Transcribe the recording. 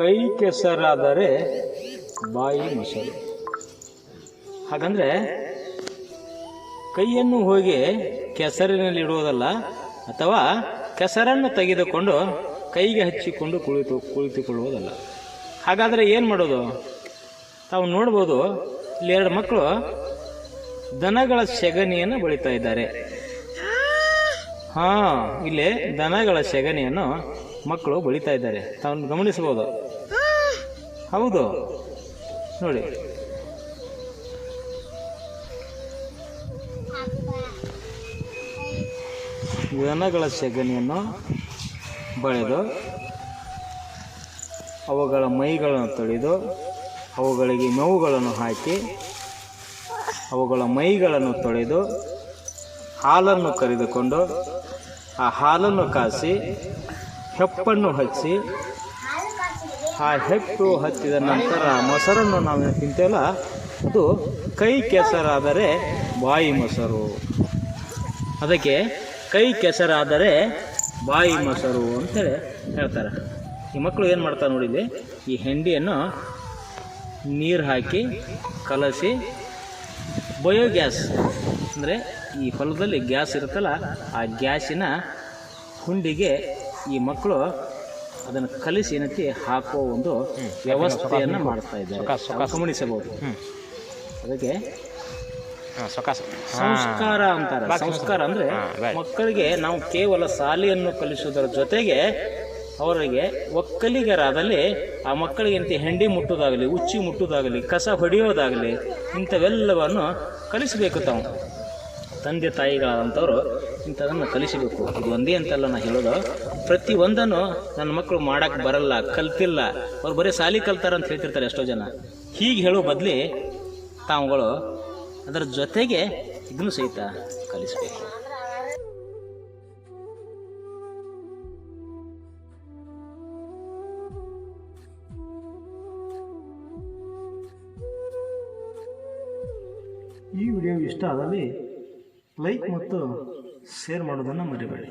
ಕೈ ಕೆಸರಾದರೆ ಬಾಯಿ ಮೊಸರು. ಹಾಗಂದ್ರೆ ಕೈಯನ್ನು ಹೋಗಿ ಕೆಸರಿನಲ್ಲಿ ಇಡುವುದಲ್ಲ, ಅಥವಾ ಕೆಸರನ್ನು ತೆಗೆದುಕೊಂಡು ಕೈಗೆ ಹಚ್ಚಿಕೊಂಡು ಕುಳಿತುಕೊಳ್ಳುವುದಲ್ಲ. ಹಾಗಾದರೆ ಏನು ಮಾಡೋದು? ತಾವು ನೋಡ್ಬೋದು, ಇಲ್ಲಿ 2 ಮಕ್ಕಳು ದನಗಳ ಸೆಗಣಿಯನ್ನು ಬಳಿತಾ ಇದ್ದಾರೆ. ಇಲ್ಲಿ ದನಗಳ ಸೆಗಣಿಯನ್ನು ಮಕ್ಕಳು ಬಳಿತಾ ಇದ್ದಾರೆ. ತಾವು ಗಮನಿಸಬಹುದು. ಹೌದು, ನೋಡಿ. ದನಗಳ ಸೆಗಣಿಯನ್ನು ಬಳಿದು ಅವುಗಳ ಮೈಗಳನ್ನು ತೊಳೆದು ಅವುಗಳಿಗೆ ಮೇವುಗಳನ್ನು ಹಾಕಿ ಅವುಗಳ ಮೈಗಳನ್ನು ತೊಳೆದು ಹಾಲನ್ನು ಕರೆದುಕೊಂಡು ಆ ಹಾಲನ್ನು ಕಾಸಿ ಹೆಪ್ಪನ್ನು ಹಚ್ಚಿ ಆ ಹೆಪ್ಪು ಹಚ್ಚಿದ ನಂತರ ಮೊಸರನ್ನು ನಾವು ತಿಂತೇವಲ್ಲ, ಅದು ಕೈ ಕೆಸರಾದರೆ ಬಾಯಿ ಮೊಸರು. ಅದಕ್ಕೆ ಕೈ ಕೆಸರಾದರೆ ಬಾಯಿ ಮೊಸರು ಅಂತೇಳಿ ಹೇಳ್ತಾರೆ. ಈ ಮಕ್ಕಳು ಏನು ಮಾಡ್ತಾರೆ ನೋಡಿದ್ವಿ, ಈ ಹೆಂಡಿಯನ್ನು ನೀರು ಹಾಕಿ ಕಲಸಿ ಬಯೋಗ್ಯಾಸ್ ಅಂದರೆ ಈ ಹೊಲದಲ್ಲಿ ಗ್ಯಾಸ್ ಇರುತ್ತಲ್ಲ, ಆ ಗ್ಯಾಸಿನ ಹುಂಡಿಗೆ ಈ ಮಕ್ಕಳು ಅದನ್ನು ಕಲಿಸಿ ಏನಂತೆ ಹಾಕುವ ಒಂದು ವ್ಯವಸ್ಥೆಯನ್ನು ಮಾಡ್ತಾ ಇದ್ದಾರೆ. ಗಮನಿಸಬಹುದು. ಅದಕ್ಕೆ ಸಂಸ್ಕಾರ ಅಂತಾರೆ. ಸಂಸ್ಕಾರ ಅಂದರೆ ಮಕ್ಕಳಿಗೆ ನಾವು ಕೇವಲ ಶಾಲೆಯನ್ನು ಕಲಿಸುವುದರ ಜೊತೆಗೆ ಅವರಿಗೆ ಒಕ್ಕಲಿಗರಾದಲ್ಲಿ ಆ ಮಕ್ಕಳಿಗೆ ಹೆಂಡಿ ಮುಟ್ಟುವುದಾಗಲಿ, ಉಚ್ಚಿ ಮುಟ್ಟುವುದಾಗಲಿ, ಕಸ ಹೊಡೆಯೋದಾಗಲಿ, ಇಂಥವೆಲ್ಲವನ್ನು ಕಲಿಸಬೇಕು. ತಾವು ತಂದೆ ತಾಯಿಗಳಾದಂಥವ್ರು ಇಂಥದನ್ನು ಕಲಿಸಬೇಕು. ಇದು ಒಂದೇ ಅಂತಲ್ಲ ನಾನು ಹೇಳೋದು, ಪ್ರತಿಯೊಂದನ್ನು ನನ್ನ ಮಕ್ಕಳು ಮಾಡೋಕ್ಕೆ ಬರಲ್ಲ, ಕಲ್ತಿಲ್ಲ, ಅವ್ರು ಬರೀ ಶಾಲೆ ಕಲ್ತಾರ ಅಂತ ಹೇಳ್ತಿರ್ತಾರೆ ಎಷ್ಟೋ ಜನ. ಹೀಗೆ ಹೇಳೋ ಬದಲಿ ತಾವುಗಳು ಅದರ ಜೊತೆಗೆ ಇದನ್ನು ಸಹಿತ ಕಲಿಸಬೇಕು. ಈ ವಿಡಿಯೋ ಇಷ್ಟ ಆದಲ್ಲಿ ಲೈಕ್ ಮತ್ತು ಶೇರ್ ಮಾಡೋದನ್ನು ಮರಿಬೇಡಿ.